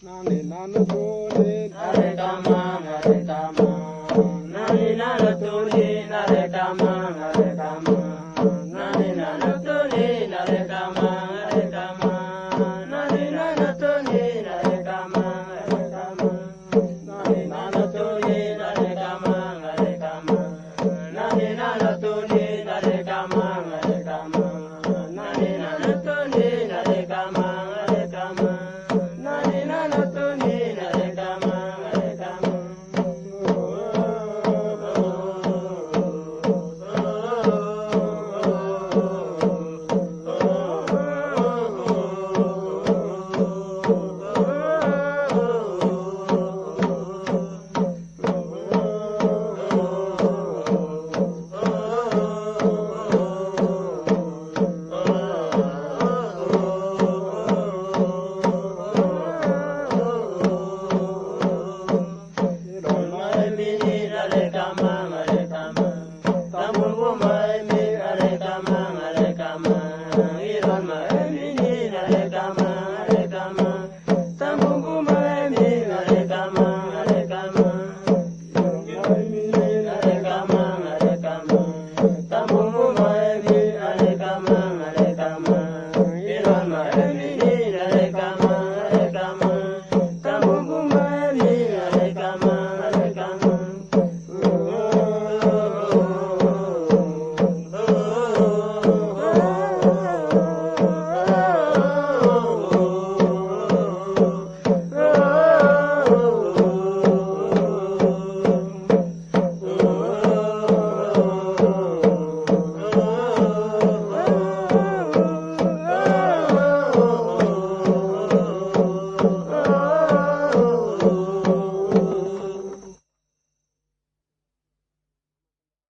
Nani nana tuni nare kama nani nana tuni nare kama nani nana tuni nare kama nani nana tuni nare kama nani nana tuni nare kama nani nana tuni nare kama nani nana tuni nare kama nani nana tuni nare kama Come on,